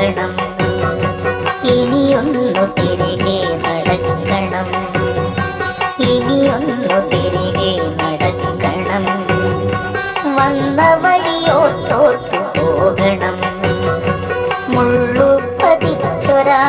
പോകണം, ഇനിയൊന്നു തിരികെ നടക്കണം, ഇനിയൊന്നു തിരികെ നടക്കണം, വന്ന വഴിയോട്ടോർത്തു പോകണം, മുള്ളു പതിച്ചൊരാ